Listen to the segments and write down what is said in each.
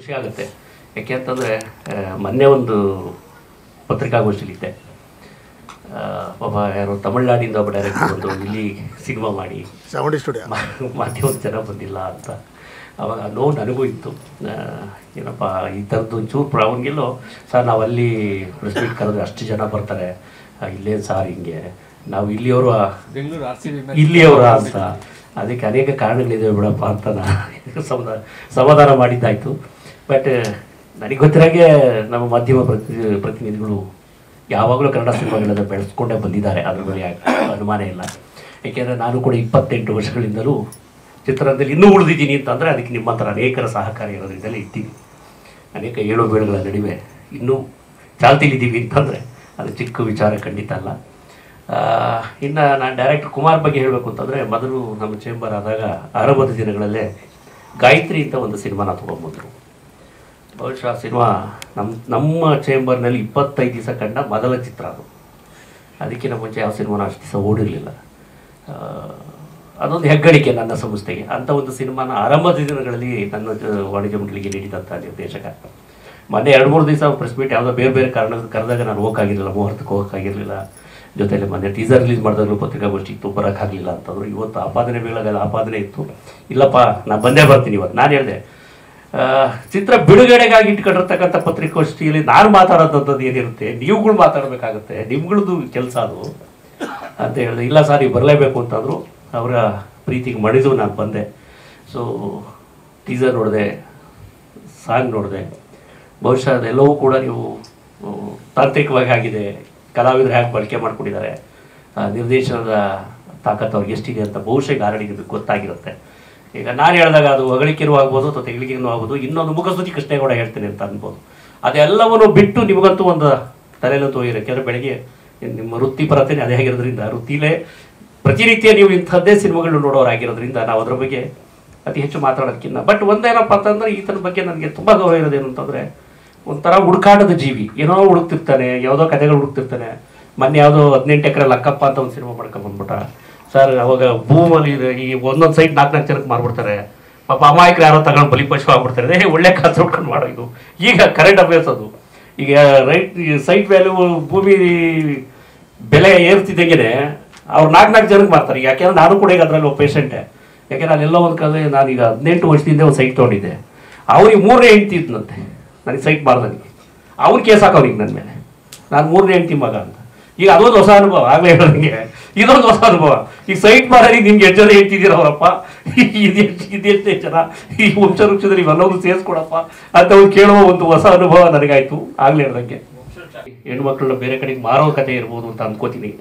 ಖುಷಿ ಆಗುತ್ತೆ. ಯಾಕೆ ಅಂತಂದರೆ ಮೊನ್ನೆ ಒಂದು ಪತ್ರಿಕಾಗೋಷ್ಠಿಲಿದ್ದೆ. ಪಾಪ ಯಾರು ತಮಿಳ್ನಾಡಿಂದ ಒಬ್ಬ ಡೈರೆಕ್ಟರ್ ಬಂದು ಇಲ್ಲಿ ಸಿನಿಮಾ ಮಾಡಿ ಮಾಧ್ಯಮದ ಜನ ಬಂದಿಲ್ಲ ಅಂತ. ಅವಾಗ ನೋವು ನನಗೂ ಇತ್ತು. ಏನಪ್ಪ ಈ ಥರದ್ದು ಒಂಚೂರು ಅವನಿಗೆಲ್ಲೋ ಸರ್ ನಾವಲ್ಲಿ ಪ್ರೆಸ್ ಮೀಟ್ ಕರೆದ್ರೆ ಅಷ್ಟು ಜನ ಬರ್ತಾರೆ, ಇಲ್ಲೇನು ಸಾರ್ ಹಿಂಗೆ ನಾವು ಇಲ್ಲಿಯವರ ಅಂತ. ಅದಕ್ಕೆ ಅನೇಕ ಕಾರಣಗಳಿದೆ ಬಿಡಪ್ಪ ಅಂತ ನಾನು ಸಮಾಧಾನ ಮಾಡಿದ್ದಾಯಿತು. ಬಟ್ ನನಗೆ ಗೊತ್ತಿರೋಂಗೆ ನಮ್ಮ ಮಾಧ್ಯಮ ಪ್ರತಿನಿಧಿಗಳು ಯಾವಾಗಲೂ ಕನ್ನಡ ಸಿನಿಮಾಗಳನ್ನು ಬೆಳೆಸ್ಕೊಂಡೇ ಬಂದಿದ್ದಾರೆ, ಅದ್ರ ಮೇಲೆ ಅನುಮಾನ ಇಲ್ಲ. ಏಕೆಂದರೆ ನಾನು ಕೂಡ 28 ವರ್ಷಗಳಿಂದಲೂ ಚಿತ್ರರಂಗದಲ್ಲಿ ಇನ್ನೂ ಉಳಿದಿದ್ದೀನಿ ಅಂತಂದರೆ ಅದಕ್ಕೆ ನಿಮ್ಮ ಥರ ಅನೇಕರ ಸಹಕಾರ ಇರೋದ್ರಿಂದಲೇ ಇದ್ದೀನಿ. ಅನೇಕ ಏಳು ಬೀಳುಗಳ ನಡುವೆ ಇನ್ನೂ ಚಾಲ್ತಿಲಿದ್ದೀವಿ ಅಂತಂದರೆ ಅದು ಚಿಕ್ಕ ವಿಚಾರ ಖಂಡಿತ ಅಲ್ಲ. ಇನ್ನು ನಾನು ಡೈರೆಕ್ಟರ್ ಕುಮಾರ್ ಬಗ್ಗೆ ಹೇಳಬೇಕು ಅಂತಂದರೆ, ಮೊದಲು ನಮ್ಮ ಚೇಂಬರ್ ಆದಾಗ ಆರಂಭದ ದಿನಗಳಲ್ಲೇ ಗಾಯತ್ರಿ ಅಂತ ಒಂದು ಸಿನಿಮಾನ ತೊಗೊಂಬಂದರು. ಬಹುಶಃ ಆ ಸಿನಿಮಾ ನಮ್ಮ ಚೇಂಬರ್ನಲ್ಲಿ 25 ದಿವಸ ಕಂಡ ಮೊದಲ ಚಿತ್ರ ಅದು. ಅದಕ್ಕಿಂತ ಮುಂಚೆ ಯಾವ ಸಿನಿಮಾನ ಅಷ್ಟು ದಿವಸ ಓಡಿರಲಿಲ್ಲ. ಅದೊಂದು ಹೆಗ್ಗಳಿಕೆ ನನ್ನ ಸಂಸ್ಥೆಗೆ. ಅಂಥ ಒಂದು ಸಿನಿಮಾನ ಆರಂಭದ ದಿನಗಳಲ್ಲಿ ನನ್ನ ವಾಣಿಜ್ಯ ಮಂಡಳಿಗೆ ನೀಡಿದಂಥ ನಿರ್ದೇಶಕ. ಮೊನ್ನೆ 2-3 ದಿವಸ ಪ್ರೆಸ್ ಮೀಟ್ ಯಾವುದೋ ಬೇರೆ ಬೇರೆ ಕಾರಣಕ್ಕೆ ಕರೆದಾಗ ನಾನು ಹೋಗೋಕ್ಕಾಗಿರಲಿಲ್ಲ, ಮುಹೂರ್ತಕ್ಕೆ ಹೋಗೋಕ್ಕಾಗಿರಲಿಲ್ಲ. ಜೊತೆಯಲ್ಲಿ ಮೊನ್ನೆ ಟೀಸರ್ ರಿಲೀಸ್ ಮಾಡಿದಾಗಲೂ ಪತ್ರಿಕಾಗೋಷ್ಠಿ ಇತ್ತು, ಬರೋಕ್ಕಾಗಲಿಲ್ಲ ಅಂತಂದರು. ಇವತ್ತು ಆಪಾದನೆ ಬೀಳಾಗಲ್ಲ, ಆಪಾದನೆ ಇತ್ತು. ಇಲ್ಲಪ್ಪ ನಾನು ಬಂದೇ ಬರ್ತೀನಿ ಇವತ್ತು. ನಾನು ಹೇಳಿದೆ ಚಿತ್ರ ಬಿಡುಗಡೆಗಾಗಿ ಇಟ್ಕೊಂಡಿರ್ತಕ್ಕಂಥ ಪತ್ರಿಕಾಗೋಷ್ಠಿಯಲ್ಲಿ ನಾನು ಮಾತಾಡೋದಂಥದ್ದು ಏನಿರುತ್ತೆ, ನೀವುಗಳು ಮಾತಾಡಬೇಕಾಗುತ್ತೆ, ನಿಮ್ಗಳದ್ದು ಕೆಲಸ ಅದು ಅಂತ ಹೇಳಿದೆ. ಇಲ್ಲ ಸರ್ ನೀವು ಬರಲೇಬೇಕು ಅಂತಂದರು. ಅವರ ಪ್ರೀತಿಗೆ ಮಣಿದು ನಾನು ಬಂದೆ. ಸೊ ಟೀಸರ್ ನೋಡಿದೆ, ಸಾಂಗ್ ನೋಡಿದೆ. ಬಹುಶಃ ಅದೆಲ್ಲವೂ ಕೂಡ ನೀವು ತಾಂತ್ರಿಕವಾಗಿ ಆಗಿದೆ, ಕಲಾವಿದರು ಹೇಗೆ ಬಳಕೆ ಮಾಡ್ಕೊಂಡಿದ್ದಾರೆ, ನಿರ್ದೇಶನದ ತಾಕತ್ತು ಅವ್ರಿಗೆ ಎಷ್ಟಿದೆ ಅಂತ ಬಹುಶಃ ಗಾರಣಿಗೆ ಗೊತ್ತಾಗಿರುತ್ತೆ. ಈಗ ನಾನು ಹೇಳಿದಾಗ ಅದು ಹೊಗಳಿಕೆನೂ ಆಗ್ಬೋದು ಅಥವಾ ತೆಗಳಿಕೆನೂ ಆಗ್ಬೋದು, ಇನ್ನೊಂದು ಮುಖಸ್ತುತಿ ಕೃಷ್ಣೇಗೌಡ ಹೇಳ್ತೇನೆ ಅಂತ ಅನ್ಬೋದು. ಅದೆಲ್ಲವನ್ನು ಬಿಟ್ಟು ನಿಮಗಂತೂ ಒಂದು ತಲೆಯಲ್ಲಂತೂ ಹೋಗಿರೋ. ಯಾಕೆಂದರೆ ಬೆಳಗ್ಗೆ ನಿಮ್ಮ ವೃತ್ತಿಪರತೆಯೇ ಅದೇ ಆಗಿರೋದ್ರಿಂದ, ವೃತ್ತಿಲೇ ಪ್ರತಿನಿತ್ಯ ನೀವು ಇಂಥದ್ದೇ ಸಿನಿಮಾಗಳು ನೋಡೋರಾಗಿರೋದ್ರಿಂದ ನಾವು ಅದ್ರ ಬಗ್ಗೆ ಅತಿ ಹೆಚ್ಚು ಮಾತಾಡೋದಕ್ಕಿಂತ. ಬಟ್ ಒಂದೇನಪ್ಪ ಅಂತಂದರೆ ಈತನ ಬಗ್ಗೆ ನನಗೆ ತುಂಬ ಗೌರವ ಇರೋದೇನು ಅಂತಂದರೆ, ಒಂಥರ ಹುಡುಕಾಟದ ಜೀವಿ. ಏನೋ ಹುಡುಕ್ತಿರ್ತಾನೆ, ಯಾವುದೋ ಕಥೆಗಳು ಹುಡುಕ್ತಿರ್ತಾನೆ. ಮೊನ್ನೆ ಯಾವುದೋ 18 ಎಕರೆ ಲಕ್ಕಪ್ಪ ಅಂತ ಒಂದು ಸಿನಿಮಾ ಮಾಡ್ಕೊಂಡ್ಬಂದ್ಬಿಟ್ಟ ಸರ್. ಅವಾಗ ಭೂಮಲ್ಲಿ ಈ ಒಂದೊಂದು ಸೈಟ್ 4-4 ಜನಕ್ಕೆ ಮಾರ್ಬಿಡ್ತಾರೆ. ಪಾಪ ಅಮಾಯಕರು ಯಾರೋ ತಗೊಂಡು ಬಲಿಪಶು ಆಗ್ಬಿಡ್ತಾರೆ. ಒಳ್ಳೆ ಕಾಸು ಹುಡ್ಕೊಂಡು ಮಾಡೋ ಇದು ಈಗ ಕರೆಂಟ್ ಅಫೇರ್ಸ್ ಅದು. ಈಗ ಸೈಟ್ ವ್ಯಾಲ್ಯೂ ಭೂಮಿ ಬೆಲೆ ಏರ್ತಿದ್ದಂಗೆ ಅವ್ರು 4-4 ಜನಕ್ಕೆ ಮಾರ್ತಾರೆ. ಯಾಕೆಂದ್ರೆ ನಾನು ಕೂಡ ಈಗ ಅದರಲ್ಲಿ ಒಬ್ಬ ಪೇಷಂಟೆ. ಯಾಕೆಂದ್ರೆ ಅಲ್ಲೆಲ್ಲ ಒಂದು ಕಾಲ ನಾನೀಗ 18 ವರ್ಷದಿಂದ ಒಂದು ಸೈಟ್ ತೊಗೊಂಡಿದ್ದೆ. ಅವ್ರಿಗೆ 3ನೇ ಹೆಂಡ್ತಿ ಇದ್ನಂತೆ ನನಗೆ ಸೈಟ್ ಮಾರ್ದಂಗೆ. ಅವ್ನು ಕೇಸ್ ಹಾಕೋನಿಗೆ ನನ್ನ ಮೇಲೆ, ನಾನು 3ನೇ ಹೆಂಡ್ತಿ ಮಗ ಅಂತ. ಈಗ ಅದೊಂದು ಹೊಸ ಅನುಭವ. ಆಗಲೇ ಹೇಳೋದಂಗೆ ಇದೊಂದು ಹೊಸ ಅನುಭವ. ಈಗ ಸೈಟ್ ಮಾರಿ ನಿಮ್ಗೆ ಎಷ್ಟು ಜನ ಹೇಳ್ತಿದ್ದೀರ ಅವರಪ್ಪ, ಇದೆಷ್ಟೇ ಜನ ಈ ವಂಶವೃಕ್ಷದಲ್ಲಿ ಇವೆಲ್ಲವೂ ಸೇರಿಸ್ಕೊಡಪ್ಪ ಅಂತ ಅವ್ರು ಕೇಳುವ ಒಂದು ಹೊಸ ಅನುಭವ ನನಗಾಯ್ತು. ಆಗಲೇ ಹೇಳ್ದಂಗೆ ಹೆಣ್ಮಕ್ಳನ್ನ ಬೇರೆ ಕಡೆಗೆ ಮಾರೋ ಕಥೆ ಇರ್ಬೋದು ಅಂತ ಅಂದ್ಕೋತೀನಿ.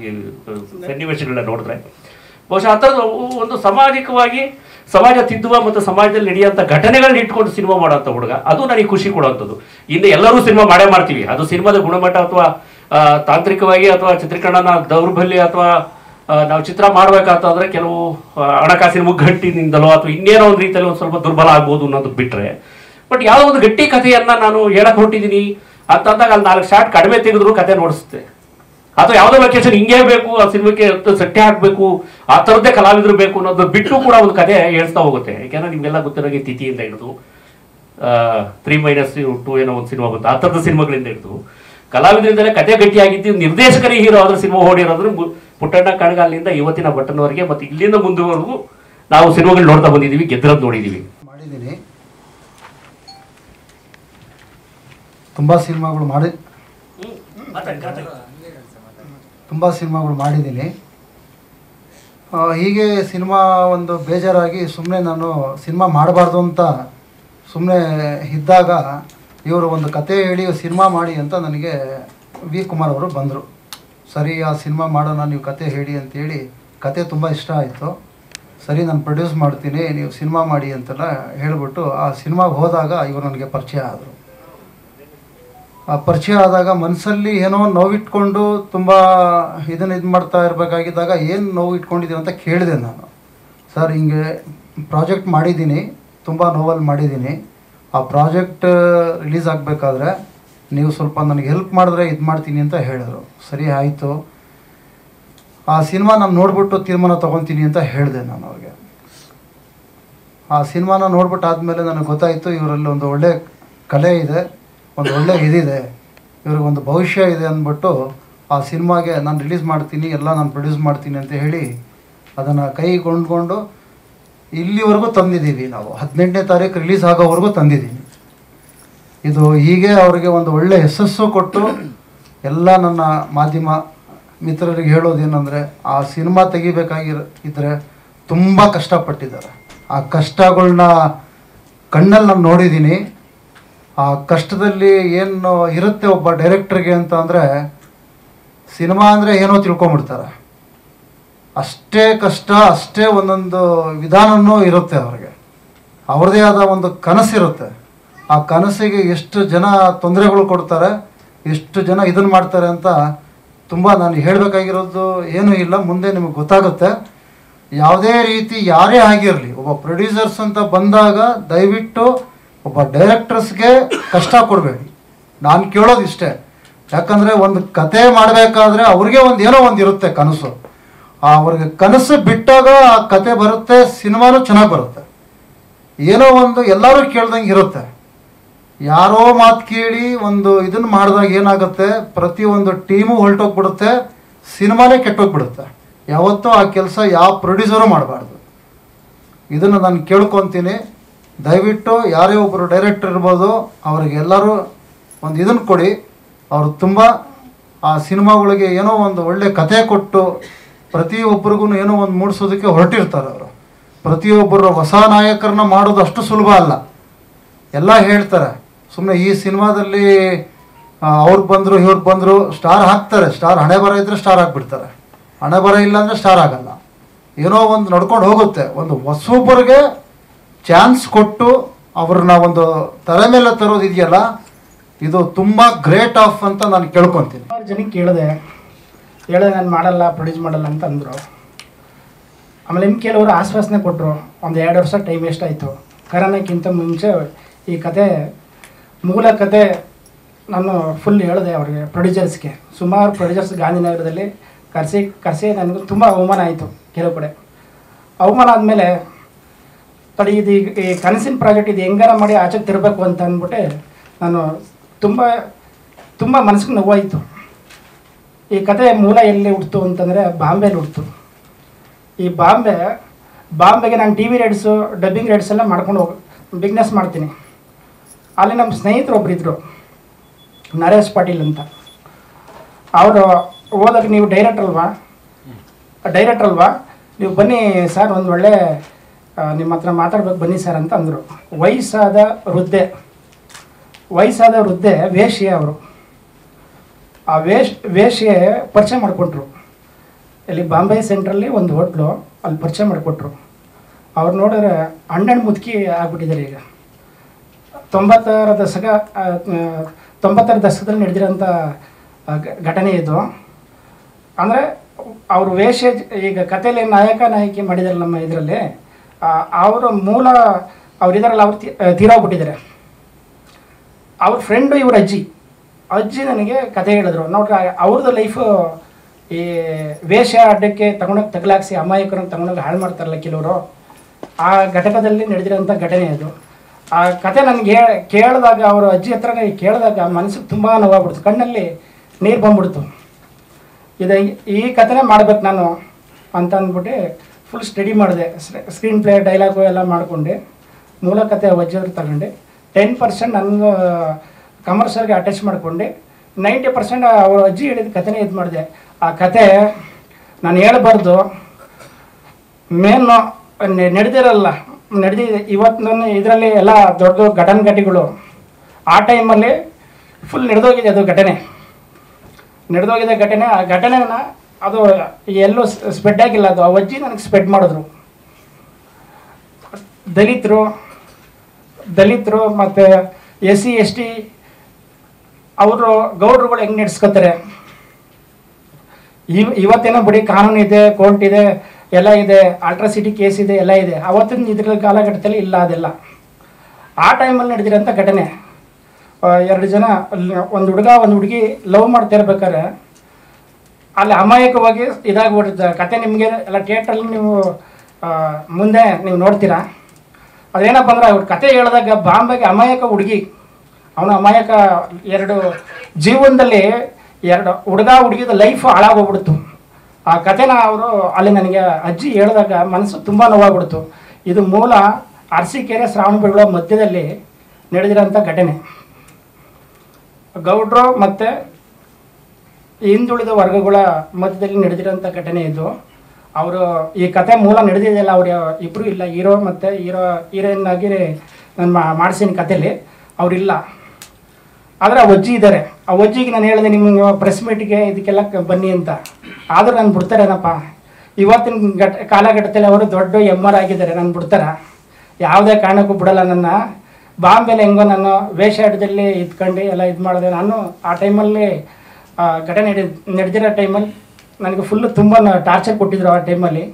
ಈ ಸನ್ನಿವೇಶಗಳನ್ನ ನೋಡಿದ್ರೆ ಬಹುಶಃ ಆ ಥರದ ಒಂದು ಸಾಮಾಜಿಕವಾಗಿ ಸಮಾಜ ತಿದ್ದುವ ಮತ್ತು ಸಮಾಜದಲ್ಲಿ ನಡೆಯುವಂಥ ಘಟನೆಗಳನ್ನ ಇಟ್ಕೊಂಡು ಸಿನಿಮಾ ಮಾಡೋಂಥ ಹುಡುಗ, ಅದು ನನಗೆ ಖುಷಿ ಕೊಡುವಂಥದ್ದು. ಇನ್ನು ಎಲ್ಲರೂ ಸಿನಿಮಾ ಮಾಡೇ ಮಾಡ್ತೀವಿ, ಅದು ಸಿನಿಮಾದ ಗುಣಮಟ್ಟ ಅಥವಾ ತಾಂತ್ರಿಕವಾಗಿ ಅಥವಾ ಚಿತ್ರೀಕರಣನ ದೌರ್ಬಲ್ಯ ಅಥವಾ ನಾವು ಚಿತ್ರ ಮಾಡಬೇಕಾದ್ರೆ ಕೆಲವು ಹಣಕಾಸಿನ ಮುಗ್ಗಟ್ಟಿನಿಂದಲೋ ಅಥವಾ ಇನ್ನೇನೋ ಒಂದು ರೀತಿಯಲ್ಲಿ ಒಂದು ಸ್ವಲ್ಪ ದುರ್ಬಲ ಆಗ್ಬೋದು ಅನ್ನೋದು ಬಿಟ್ಟರೆ, ಬಟ್ ಯಾವುದೋ ಒಂದು ಗಟ್ಟಿ ಕಥೆಯನ್ನು ನಾನು ಹೇಳಕ್ಕೆ ಹೊರಟಿದ್ದೀನಿ ಅಂತಂದಾಗ ಅಲ್ಲಿ 4 ಶಾಟ್ ಕಡಿಮೆ ತೆಗೆದ್ರು ಕತೆ ನೋಡಿಸುತ್ತೆ. ಅಥವಾ ಯಾವುದೋ ಲೊಕೇಶನ್ ಹಿಂಗೇ ಬೇಕು, ಆ ಸಿನಿಮಾಕ್ಕೆ ಸಟ್ಟೆ ಹಾಕಬೇಕು, ಆ ಥರದ್ದೇ ಕಲಾವಿದರು ಬೇಕು ಅನ್ನೋದು ಬಿಟ್ಟು ಕೂಡ ಒಂದು ಕತೆ ಹೇಳ್ತಾ ಹೋಗುತ್ತೆ. ಯಾಕೆಂದರೆ ನಿಮಗೆಲ್ಲ ಗೊತ್ತಿರೋಗೆ ತಿಥಿಯಿಂದ ಹಿಡಿದು 3-2 ಏನೋ ಒಂದು ಸಿನಿಮಾ ಬಂತು, ಆ ಥರದ ಸಿನಿಮಾಗಳಿಂದ ಹಿಡಿದು ಕಲಾವಿದರಿಂದಲೇ ಕತೆ ಗಟ್ಟಿಯಾಗಿದ್ದು, ನಿರ್ದೇಶಕರೇ ಹೀರೋ ಆದ್ರೆ ಸಿನಿಮಾ ಓಡಿರೋದ್ರೆ ಪುಟ್ಟಣ್ಣ ಕಣಗಾಲಿನಿಂದ ಇವತ್ತಿನ ಬಟನ್ವರೆಗೆ ಮತ್ತು ಇಲ್ಲಿಂದ ಮುಂದುವರೆಗೂ ನಾವು ಸಿನಿಮಾಗಳು ನೋಡ್ತಾ ಬಂದಿದ್ದೀವಿ, ಗೆದ್ದಿರೋದು ನೋಡಿದ್ದೀವಿ. ಮಾಡಿದ್ದೀನಿ, ತುಂಬ ಸಿನಿಮಾಗಳು ಮಾಡಿದ್ದೀನಿ. ಹೀಗೆ ಸಿನಿಮಾ ಒಂದು ಬೇಜಾರಾಗಿ ಸುಮ್ಮನೆ ನಾನು ಸಿನಿಮಾ ಮಾಡಬಾರ್ದು ಅಂತ ಸುಮ್ಮನೆ ಇದ್ದಾಗ ಇವರು ಒಂದು ಕತೆ ಹೇಳಿ ಸಿನಿಮಾ ಮಾಡಿ ಅಂತ ನನಗೆ ವಿ ಕುಮಾರ್ ಅವರು ಬಂದರು. ಸರಿ ಆ ಸಿನಿಮಾ ಮಾಡೋಣ, ನೀವು ಕತೆ ಹೇಳಿ ಅಂತೇಳಿ. ಕತೆ ತುಂಬ ಇಷ್ಟ ಆಯಿತು. ಸರಿ ನಾನು ಪ್ರೊಡ್ಯೂಸ್ ಮಾಡ್ತೀನಿ, ನೀವು ಸಿನಿಮಾ ಮಾಡಿ ಅಂತೆಲ್ಲ ಹೇಳಿಬಿಟ್ಟು ಆ ಸಿನಿಮಾಗೆ ಹೋದಾಗ ಇವರು ನನಗೆ ಪರಿಚಯ ಆದರು. ಆ ಪರಿಚಯ ಆದಾಗ ಮನಸ್ಸಲ್ಲಿ ಏನೋ ನೋವಿಟ್ಕೊಂಡು ತುಂಬ ಇದು ಮಾಡ್ತಾ ಇರಬೇಕಾಗಿದ್ದಾಗ ಏನು ನೋವು ಇಟ್ಕೊಂಡಿದ್ದೀನಿ ಅಂತ ಕೇಳಿದೆ ನಾನು. ಸರ್ ಹಿಂಗೆ ಪ್ರಾಜೆಕ್ಟ್ ಮಾಡಿದ್ದೀನಿ, ತುಂಬ ನೋವಲ್ಲಿ ಮಾಡಿದ್ದೀನಿ, ಆ ಪ್ರಾಜೆಕ್ಟ್ ರಿಲೀಸ್ ಆಗಬೇಕಾದ್ರೆ ನೀವು ಸ್ವಲ್ಪ ನನಗೆ ಹೆಲ್ಪ್ ಮಾಡಿದ್ರೆ ಇದು ಮಾಡ್ತೀನಿ ಅಂತ ಹೇಳಿದ್ರು. ಸರಿ ಆಯಿತು, ಆ ಸಿನಿಮಾ ನಾನು ನೋಡಿಬಿಟ್ಟು ತೀರ್ಮಾನ ತೊಗೊತೀನಿ ಅಂತ ಹೇಳಿದೆ ನಾನು ಅವ್ರಿಗೆ. ಆ ಸಿನಿಮಾನ ನೋಡ್ಬಿಟ್ಟು ಆದಮೇಲೆ ನನಗೆ ಗೊತ್ತಾಯಿತು ಇವರಲ್ಲಿ ಒಂದು ಒಳ್ಳೆ ಕಲೆ ಇದೆ, ಒಂದು ಒಳ್ಳೆ ಇದಿದೆ, ಇವ್ರಿಗೊಂದು ಭವಿಷ್ಯ ಇದೆ ಅಂದ್ಬಿಟ್ಟು ಆ ಸಿನಿಮಾಗೆ ನಾನು ರಿಲೀಸ್ ಮಾಡ್ತೀನಿ, ಎಲ್ಲ ನಾನು ಪ್ರೊಡ್ಯೂಸ್ ಮಾಡ್ತೀನಿ ಅಂತ ಹೇಳಿ ಅದನ್ನು ಕೈಗೊಂಡ್ಕೊಂಡು ಇಲ್ಲಿವರೆಗೂ ತಂದಿದ್ದೀವಿ. ನಾವು 18ನೇ ತಾರೀಕು ರಿಲೀಸ್ ಆಗೋವರೆಗೂ ತಂದಿದ್ದೀನಿ. ಇದು ಹೀಗೆ ಅವರಿಗೆ ಒಂದು ಒಳ್ಳೆ ಯಶಸ್ಸು ಕೊಟ್ಟು ಎಲ್ಲ ನನ್ನ ಮಾಧ್ಯಮ ಮಿತ್ರರಿಗೆ ಹೇಳೋದೇನೆಂದರೆ, ಆ ಸಿನಿಮಾ ತೆಗಿಬೇಕಾಗಿದ್ದರೆ ತುಂಬ ಕಷ್ಟಪಟ್ಟಿದ್ದಾರೆ. ಆ ಕಷ್ಟಗಳನ್ನ ಕಣ್ಣಲ್ಲಿ ನಾನು ನೋಡಿದ್ದೀನಿ. ಆ ಕಷ್ಟದಲ್ಲಿ ಏನು ಇರುತ್ತೆ ಒಬ್ಬ ಡೈರೆಕ್ಟ್ರಿಗೆ ಅಂತ ಅಂದರೆ, ಸಿನಿಮಾ ಅಂದರೆ ಏನೋ ತಿಳ್ಕೊಂಬಿಡ್ತಾರೆ. ಅಷ್ಟೇ ಕಷ್ಟ, ಅಷ್ಟೇ ಒಂದೊಂದು ವಿಧಾನವೂ ಇರುತ್ತೆ ಅವ್ರಿಗೆ. ಅವ್ರದ್ದೇ ಆದ ಒಂದು ಕನಸಿರುತ್ತೆ. ಆ ಕನಸಿಗೆ ಎಷ್ಟು ಜನ ತೊಂದರೆಗಳು ಕೊಡ್ತಾರೆ, ಎಷ್ಟು ಜನ ಇದನ್ನು ಮಾಡ್ತಾರೆ ಅಂತ ತುಂಬ ನಾನು ಹೇಳಬೇಕಾಗಿರೋದು ಏನೂ ಇಲ್ಲ. ಮುಂದೆ ನಿಮಗೆ ಗೊತ್ತಾಗುತ್ತೆ. ಯಾವುದೇ ರೀತಿ ಯಾರೇ ಆಗಿರಲಿ, ಒಬ್ಬ ಪ್ರೊಡ್ಯೂಸರ್ಸ್ ಅಂತ ಬಂದಾಗ ದಯವಿಟ್ಟು ಒಬ್ಬ ಡೈರೆಕ್ಟರ್ಸ್ಗೆ ಕಷ್ಟ ಕೊಡಬೇಡಿ. ನಾನು ಕೇಳೋದು ಇಷ್ಟೇ. ಯಾಕಂದರೆ ಒಂದು ಕತೆ ಮಾಡಬೇಕಾದ್ರೆ ಅವ್ರಿಗೆ ಏನೋ ಒಂದು ಇರುತ್ತೆ ಕನಸು. ಅವ್ರಿಗೆ ಕನಸು ಬಿಟ್ಟಾಗ ಆ ಕತೆ ಬರುತ್ತೆ, ಸಿನಿಮಾನೂ ಚೆನ್ನಾಗಿ ಬರುತ್ತೆ. ಏನೋ ಒಂದು ಎಲ್ಲರೂ ಕೇಳ್ದಂಗೆ ಇರುತ್ತೆ. ಯಾರೋ ಮಾತು ಕೇಳಿ ಒಂದು ಇದನ್ನು ಮಾಡಿದಾಗ ಏನಾಗುತ್ತೆ, ಪ್ರತಿಯೊಂದು ಟೀಮು ಹೊರಟೋಗ್ಬಿಡುತ್ತೆ, ಸಿನಿಮಾನೇ ಕೆಟ್ಟೋಗ್ಬಿಡುತ್ತೆ. ಯಾವತ್ತೂ ಆ ಕೆಲಸ ಯಾವ ಪ್ರೊಡ್ಯೂಸರು ಮಾಡಬಾರ್ದು. ಇದನ್ನು ನಾನು ಕೇಳ್ಕೊತೀನಿ. ದಯವಿಟ್ಟು ಯಾರೇ ಒಬ್ಬರು ಡೈರೆಕ್ಟರ್ ಇರ್ಬೋದು, ಅವ್ರಿಗೆಲ್ಲರೂ ಒಂದು ಇದನ್ನು ಕೊಡಿ. ಅವರು ತುಂಬ ಆ ಸಿನಿಮಾಗಳಿಗೆ ಏನೋ ಒಂದು ಒಳ್ಳೆ ಕತೆ ಕೊಟ್ಟು ಪ್ರತಿಯೊಬ್ಬರಿಗೂ ಏನೋ ಒಂದು ಮೂಡಿಸೋದಕ್ಕೆ ಹೊರಟಿರ್ತಾರೆ ಅವರು. ಪ್ರತಿಯೊಬ್ಬರು ಹೊಸ ನಾಯಕರನ್ನ ಮಾಡೋದು ಅಷ್ಟು ಸುಲಭ ಅಲ್ಲ. ಎಲ್ಲ ಹೇಳ್ತಾರೆ, ಸುಮ್ಮನೆ ಈ ಸಿನಿಮಾದಲ್ಲಿ ಅವ್ರಿಗೆ ಬಂದರು ಇವ್ರಿಗೆ ಬಂದರು ಸ್ಟಾರ್ ಹಾಕ್ತಾರೆ. ಸ್ಟಾರ್ ಹಣೆ ಬರ ಇದ್ದರೆ ಸ್ಟಾರ್ ಹಾಕ್ಬಿಡ್ತಾರೆ, ಹಣೆ ಬರ ಇಲ್ಲ ಅಂದರೆ ಸ್ಟಾರ್ ಆಗಲ್ಲ. ಏನೋ ಒಂದು ನಡ್ಕೊಂಡು ಹೋಗುತ್ತೆ. ಒಂದು ಹೊಸೊಬ್ಬರಿಗೆ ಚಾನ್ಸ್ ಕೊಟ್ಟು ಅವ್ರನ್ನ ಒಂದು ತಲೆ ಮೇಲೆ ತರೋದು ಇದೆಯಲ್ಲ, ಇದು ತುಂಬ ಗ್ರೇಟ್ ಆಫ್ ಅಂತ ನಾನು ಕೇಳ್ಕೊತೀನಿ. ಜನಕ್ಕೆ ಹೇಳಿದೆ ನಾನು ಮಾಡಲ್ಲ, ಪ್ರೊಡ್ಯೂಸ್ ಮಾಡಲ್ಲ ಅಂತ ಅಂದರು. ಆಮೇಲೆ ಕೆಲವರು ಆಶ್ವಾಸನೆ ಕೊಟ್ಟರು. ಒಂದು 2 ವರ್ಷ ಟೈಮ್ ಎಷ್ಟಾಯಿತು. ಕರೋನಾಕ್ಕಿಂತ ಮುಂಚೆ ಈ ಕತೆ, ಮೂಲ ಕತೆ ನಾನು ಫುಲ್ ಹೇಳಿದೆ ಅವ್ರಿಗೆ, ಪ್ರೊಡ್ಯೂಸರ್ಸ್ಗೆ. ಸುಮಾರು ಪ್ರೊಡ್ಯೂಸರ್ಸ್ ಗಾಂಧಿನಗರದಲ್ಲಿ ಕರೆಸಿ ನನಗೂ ತುಂಬ ಅವಮಾನ ಆಯಿತು. ಕೆಲವು ಕಡೆ ಅವಮಾನ ಆದಮೇಲೆ ತಡಿ ಇದು ಈ ಕನಸಿನ ಪ್ರಾಜೆಕ್ಟ್ ಇದು ಹೆಂಗಾರ ಮಾಡಿ ಆಚೆಗೆ ತಿರಬೇಕು ಅಂತ ಅಂದ್ಬಿಟ್ಟೆ ನಾನು ತುಂಬ ಮನಸ್ಸಿಗೆ ನೋವಾಯಿತು. ಈ ಕತೆ ಮೂಲ ಎಲ್ಲಿ ಹುಡ್ತು ಅಂತಂದರೆ ಬಾಂಬೆಲಿ ಹುಡ್ತು. ಈ ಬಾಂಬೆಗೆ ನಾನು TV ರೈಟ್ಸು, ಡಬ್ಬಿಂಗ್ ರೈಟ್ಸ್ ಎಲ್ಲ ಮಾಡ್ಕೊಂಡು ಬಿಸ್ನೆಸ್ ಮಾಡ್ತೀನಿ. ಅಲ್ಲಿ ನಮ್ಮ ಸ್ನೇಹಿತರು ಒಬ್ರು ಇದ್ದರು, ನರೇಶ್ ಪಾಟೀಲ್ ಅಂತ. ಅವರು ಹೋದಾಗ, ನೀವು ಡೈರೆಕ್ಟರ್ ಅಲ್ವಾ, ನೀವು ಬನ್ನಿ ಸರ್, ಒಂದು ಒಳ್ಳೆ ನಿಮ್ಮ ಹತ್ರ ಮಾತಾಡ್ಬೇಕು ಬನ್ನಿ ಸರ್ ಅಂತ ಅಂದರು. ವಯಸ್ಸಾದ ವೃದ್ಧೆ ವೇಶ್ಯೆ ಅವರು. ಆ ವೇಶ್ಯೆ ಪರಿಚಯ ಮಾಡಿಕೊಟ್ರು. ಇಲ್ಲಿ ಬಾಂಬೆ ಸೆಂಟ್ರಲ್ಲಿ ಒಂದು ಹೋಟ್ಲು, ಅಲ್ಲಿ ಪರಿಚಯ ಮಾಡಿಕೊಟ್ರು. ಅವ್ರು ನೋಡಿದ್ರೆ ಹಣ್ಣು ಮುದುಕಿ ಆಗ್ಬಿಟ್ಟಿದ್ದಾರೆ. ಈಗ 90ರ ದಶಕದಲ್ಲಿ ನಡೆದಿರೋಂಥ ಘಟನೆ ಇದು. ಅಂದರೆ ಅವರು ವೇಶ್ಯೆ, ಈಗ ಕಥೆಯಲ್ಲಿ ನಾಯಕಿ ಮಾಡಿದಾರೆ ನಮ್ಮ ಇದರಲ್ಲಿ. ಅವರ ಮೂಲ ಅವರಿದಾರಲ್ಲ, ಅವ್ರು ತೀರೋಗ್ಬಿಟ್ಟಿದ್ದಾರೆ. ಅವ್ರ ಫ್ರೆಂಡು ಇವ್ರ ಅಜ್ಜಿ ನನಗೆ ಕತೆ ಹೇಳಿದ್ರು. ನೋಡ್ರಿ, ಅವ್ರದ್ದು ಲೈಫು ಈ ವೇಷ ಅಡ್ಡಕ್ಕೆ ತಗಲಾಕ್ಸಿ ಅಮಾಯಕರನ್ನು ತಗೊಂಡೋಗಿ ಹಾಳು ಮಾಡ್ತಾರಲ್ಲ ಕೆಲವರು, ಆ ಘಟಕದಲ್ಲಿ ನಡೆದಿರೋಂಥ ಘಟನೆ ಅದು. ಆ ಕತೆ ನನಗೆ ಕೇಳಿದಾಗ, ಅವರು ಅಜ್ಜಿ ಹತ್ರನೇ ಕೇಳಿದಾಗ ಮನಸ್ಸಿಗೆ ತುಂಬ ನೋವಾಗ್ಬಿಡ್ತು, ಕಣ್ಣಲ್ಲಿ ನೀರು ಬಂದ್ಬಿಡ್ತು. ಈ ಕಥೆನೇ ಮಾಡ್ಬೇಕು ನಾನು ಅಂತ ಅಂದ್ಬಿಟ್ಟು ಫುಲ್ ಸ್ಟಡಿ ಮಾಡಿದೆ. ಸ್ಕ್ರೀನ್ ಪ್ಲೇ, ಡೈಲಾಗು ಎಲ್ಲ ಮಾಡಿಕೊಂಡೆ. ಮೂಲ ಕತೆ ಅಜ್ಜಿ ಹತ್ರ ತಗೊಂಡೆ. 10% ನನ್ನ ಕಮರ್ಷಿಯಲ್ಗೆ ಅಟ್ಯಾಚ್ ಮಾಡಿಕೊಂಡೆ. 90% ಅವ್ರ ಅಜ್ಜಿ ಹೇಳಿದ ಕಥೆನೇ ಇದು ಮಾಡಿದೆ. ಆ ಕತೆ ನಾನು ಹೇಳ್ಬಾರ್ದು, ಮೇನು ನಡೆದಿದೆ. ಇವತ್ತು ಇದರಲ್ಲಿ ಎಲ್ಲ ದೊಡ್ಡ ಘಟನೆಗಳು ಆ ಟೈಮಲ್ಲಿ ಫುಲ್ ನಡೆದೋಗಿದೆ. ಅದು ನಡೆದೋಗಿದೆ ಘಟನೆ. ಆ ಘಟನೆನ ಅದು ಎಲ್ಲೂ ಸ್ಪ್ರೆಡ್ ಆಗಿಲ್ಲ. ಅದು ಆ ಅಜ್ಜಿ ನನಗೆ ಸ್ಪ್ರೆಡ್ ಮಾಡಿದ್ರು. ದಲಿತರು ಮತ್ತು SC ST ಅವರು ಗೌಡ್ರುಗಳು ಹೆಂಗೆ ನಡೆಸ್ಕೊತಾರೆ. ಇವತ್ತೇನೋ ಬಿಡಿ, ಕಾನೂನು ಇದೆ, ಕೋರ್ಟ್ ಇದೆ, ಎಲ್ಲ ಇದೆ, ಅಲ್ಟ್ರಾಸಿಟಿ ಕೇಸ್ ಇದೆ, ಎಲ್ಲ ಇದೆ. ಅವತ್ತಿನ ಇದ್ರ ಕಾಲಘಟ್ಟದಲ್ಲಿ ಇಲ್ಲ ಅದೆಲ್ಲ. ಆ ಟೈಮಲ್ಲಿ ನಡೆದಿರೋಂಥ ಘಟನೆ. 2 ಜನ, ಒಂದು ಹುಡುಗ ಒಂದು ಹುಡುಗಿ ಲವ್ ಮಾಡ್ತಾ ಇರ್ಬೇಕಾದ್ರೆ ಅಲ್ಲಿ ಅಮಾಯಕವಾಗಿ ಇದಾಗ್ಬಿಟ್ಟಿರ್ತಾರೆ. ಕತೆ ನಿಮಗೆ ಎಲ್ಲ ಥಿಯೇಟ್ರಲ್ಲಿ ನೀವು ಮುಂದೆ ನೀವು ನೋಡ್ತೀರಾ. ಅದೇನಪ್ಪ ಅಂದ್ರೆ ಅವ್ರ ಕತೆ ಹೇಳಿದಾಗ ಬಾಂಬೆಗೆ ಅಮಾಯಕ ಹುಡುಗಿ, ಅವನ ಅಮಾಯಕ ಜೀವನದಲ್ಲಿ ಹುಡುಗ ಹುಡುಗಿದ ಲೈಫ್ ಹಾಳಾಗೋಗ್ಬಿಡ್ತು. ಆ ಕತೆನ ಅವರು ಅಲ್ಲಿ ನನಗೆ ಅಜ್ಜಿ ಹೇಳಿದಾಗ ಮನಸ್ಸು ತುಂಬ ನೋವಾಗ್ಬಿಡ್ತು. ಇದು ಮೂಲ ಅರಸೀಕೆರೆ ಶ್ರಾವಣಬೆಳಗೊಳ ಮಧ್ಯದಲ್ಲಿ ನಡೆದಿರೋಂಥ ಘಟನೆ. ಗೌಡ್ರು ಮತ್ತು ಹಿಂದುಳಿದ ವರ್ಗಗಳ ಮಧ್ಯದಲ್ಲಿ ನಡೆದಿರೋಂಥ ಘಟನೆ ಇದು. ಅವರು ಈ ಕತೆ ಮೂಲ ನಡೆದಿದೆಯಲ್ಲ, ಅವರು ಇಬ್ಬರು ಇಲ್ಲ, ಹೀರೋ ಮತ್ತು ಹೀರೋಯಿನ್ ಆಗಿ ನಾನು ಮಾಡಿಸಿನ ಕಥೆಯಲ್ಲಿ ಅವರಿಲ್ಲ. ಆದರೆ ಆ ಅಜ್ಜಿ ಇದ್ದಾರೆ. ಆ ಅಜ್ಜಿಗೆ ನಾನು ಹೇಳಿದೆ ನಿಮಗೆ ಪ್ರೆಸ್ ಮೀಟಿಗೆ ಇದಕ್ಕೆಲ್ಲ ಬನ್ನಿ ಅಂತ. ಆದರೂ ನಾನು ಬಿಡ್ತಾರೇನಪ್ಪ, ಇವತ್ತಿನ ಕಾಲಘಟ್ಟದಲ್ಲಿ ಅವರು ದೊಡ್ಡ MR ಆಗಿದ್ದಾರೆ, ನಾನು ಬಿಡ್ತಾರ? ಯಾವುದೇ ಕಾರಣಕ್ಕೂ ಬಿಡಲ್ಲ. ನನ್ನ ಬಾಂಬೆಲಿ ಹೆಂಗೋ ನಾನು ವೇಷಾಟದಲ್ಲಿ ಇದ್ಕೊಂಡು ಎಲ್ಲ ಇದು ಮಾಡಿದೆ. ನಾನು ಆ ಟೈಮಲ್ಲಿ ಘಟನೆ ನಡೆದಿರೋ ಟೈಮಲ್ಲಿ ನನಗೆ ಫುಲ್ಲು ತುಂಬ ಟಾರ್ಚರ್ ಕೊಟ್ಟಿದ್ರು. ಆ ಟೈಮಲ್ಲಿ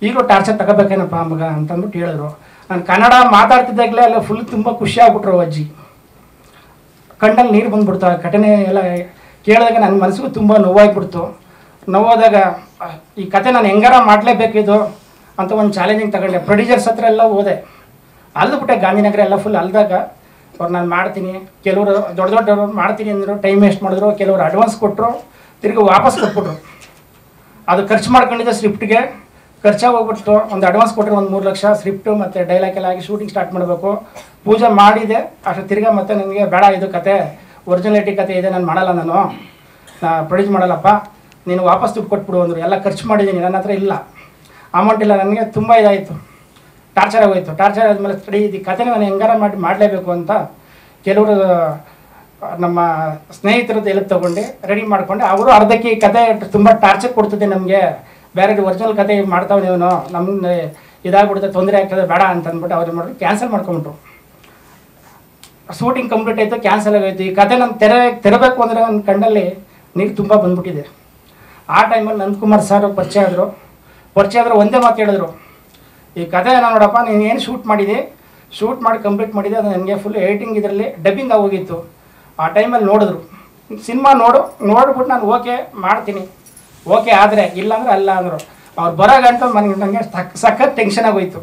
ಈಗಲೂ ಟಾರ್ಚರ್ ತಗೋಬೇಕೇನಪ್ಪ ಮಗ ಅಂತಂದ್ಬಿಟ್ಟು ಹೇಳಿದ್ರು. ನಾನು ಕನ್ನಡ ಮಾತಾಡ್ತಿದ್ದಾಗಲೇ ಎಲ್ಲ ಫುಲ್ ತುಂಬ ಖುಷಿ ಆಗ್ಬಿಟ್ರು ಅಜ್ಜಿ. ಕಣ್ಣಲ್ಲಿ ನೀರು ಬಂದ್ಬಿಡ್ತು. ಆ ಘಟನೆ ಎಲ್ಲ ಕೇಳಿದಾಗ ನನ್ನ ಮನಸ್ಸಿಗೂ ತುಂಬ ನೋವಾಗ್ಬಿಡ್ತು. ನೋವಾದಾಗ ಈ ಕತೆ ನಾನು ಹೆಂಗಾರ ಮಾಡಲೇಬೇಕಿದು ಅಂತ ಒಂದು ಚಾಲೆಂಜಿಂಗ್ ತಗೊಂಡೆ. ಪ್ರೊಡ್ಯೂಸರ್ಸ್ ಹತ್ರ ಎಲ್ಲ ಹೋದೆ, ಅಲ್ದುಬಿಟ್ಟೆ. ಗಾಂಧಿನಗರ ಎಲ್ಲ ಫುಲ್ ಅಲ್ದಾಗ ಅವ್ರು ನಾನು ಮಾಡ್ತೀನಿ, ಕೆಲವರು ದೊಡ್ಡ ದೊಡ್ಡವರು ಮಾಡ್ತೀನಿ ಅಂದರು, ಟೈಮ್ ವೇಸ್ಟ್ ಮಾಡಿದ್ರು. ಕೆಲವರು ಅಡ್ವಾನ್ಸ್ ಕೊಟ್ಟರು, ತಿರುಗಿ ವಾಪಸ್ ಕೊಟ್ಬಿಟ್ರು. ಅದು ಖರ್ಚು ಮಾಡ್ಕೊಂಡಿದ್ದೆ ಸ್ಕ್ರಿಪ್ಟ್ಗೆ, ಖರ್ಚಾಗಿ ಹೋಗ್ಬಿಟ್ಟು. ಒಂದು ಅಡ್ವಾನ್ಸ್ ಕೊಟ್ಟರೆ ಒಂದು 3 ಲಕ್ಷ, ಸ್ಕ್ರಿಪ್ಟು ಮತ್ತು ಡೈಲಾಗ್ ಎಲ್ಲ ಆಗಿ ಶೂಟಿಂಗ್ ಸ್ಟಾರ್ಟ್ ಮಾಡಬೇಕು. ಪೂಜೆ ಮಾಡಿದೆ ಅಷ್ಟು. ತಿರ್ಗಾ ಮತ್ತೆ ನನಗೆ ಬೇಡ, ಇದು ಕತೆ ಒರಿಜಿನಾಲಿಟಿ ಕತೆ ಇದೆ, ನಾನು ಮಾಡಲ್ಲ, ನಾನು ಪ್ರೊಡ್ಯೂಸ್ ಮಾಡಲ್ಲಪ್ಪ, ನೀನು ವಾಪಸ್ ದುಡ್ಡು ಕೊಟ್ಬಿಡು ಅಂದರು. ಎಲ್ಲ ಖರ್ಚು ಮಾಡಿದ್ದೀನಿ, ನನ್ನ ಹತ್ರ ಇಲ್ಲ, ಅಮೌಂಟ್ ಇಲ್ಲ. ನನಗೆ ತುಂಬ ಇದಾಯಿತು, ಟಾರ್ಚರ್ ಆಗೋಯ್ತು. ಟಾರ್ಚರ್ ಆದಮೇಲೆ ಸ್ಟಡಿ ಇದು ಕತೆನ ನಾನು ಹೆಂಗಾರ ಮಾಡಲೇಬೇಕು ಅಂತ ಕೆಲವರು ನಮ್ಮ ಸ್ನೇಹಿತರದ್ದು ಎಲ್ಲ ತೊಗೊಂಡು ರೆಡಿ ಮಾಡಿಕೊಂಡೆ. ಅವರು ಅರ್ಧಕ್ಕೆ ಈ ಕತೆ ತುಂಬ ಟಾರ್ಚರ್ ಕೊಡ್ತಿದ್ದೆ ನಮಗೆ, ಬೇರೆ ಒರಿಜಿನಲ್ ಕತೆ ಮಾಡ್ತಾವೆ ನೀವು, ನಮಗೆ ಇದಾಗ್ಬಿಡುತ್ತೆ, ತೊಂದರೆ ಆಗ್ತದೆ, ಬೇಡ ಅಂತ ಅಂದ್ಬಿಟ್ಟು ಅವ್ರು ಮಾಡಿದ್ರು, ಕ್ಯಾನ್ಸಲ್ ಮಾಡ್ಕೊಂಬಿಟ್ರು. ಶೂಟಿಂಗ್ ಕಂಪ್ಲೀಟ್ ಆಯಿತು, ಕ್ಯಾನ್ಸಲ್ ಆಗೋಯ್ತು. ಈ ಕತೆ ನಾನು ತೆರಬೇಕು ಅಂದರೆ ನನ್ನ ಕಣ್ಣಲ್ಲಿ ನೀರು ತುಂಬ ಬಂದ್ಬಿಟ್ಟಿದೆ. ಆ ಟೈಮಲ್ಲಿ ನಂದಕುಮಾರ್ ಸರ್ ಪರಿಚಯ ಆದರು. ಒಂದೇ ಮಾತು ಹೇಳಿದ್ರು, ಈ ಕತೆ ನೋಡಪ್ಪ, ನೀನು ಏನು ಶೂಟ್ ಮಾಡಿದೆ, ಶೂಟ್ ಮಾಡಿ ಕಂಪ್ಲೀಟ್ ಮಾಡಿದೆ, ಅದು ನನಗೆ ಫುಲ್ ಎಡಿಟಿಂಗ್ ಇದರಲ್ಲಿ ಡಬ್ಬಿಂಗ್ ಆಗೋಗಿತ್ತು. ಆ ಟೈಮಲ್ಲಿ ನೋಡಿದ್ರು, ಸಿನಿಮಾ ನೋಡ್ಬಿಟ್ಟು ನಾನು ಓಕೆ ಮಾಡ್ತೀನಿ, ಓಕೆ ಆದರೆ ಇಲ್ಲಾಂದ್ರೆ ಅಲ್ಲ ಅಂದರು. ಅವ್ರು ಬರೋ ಗಂಟು ನನಗೆ ಸಖತ್ ಟೆನ್ಷನ್ ಆಗೋಯ್ತು.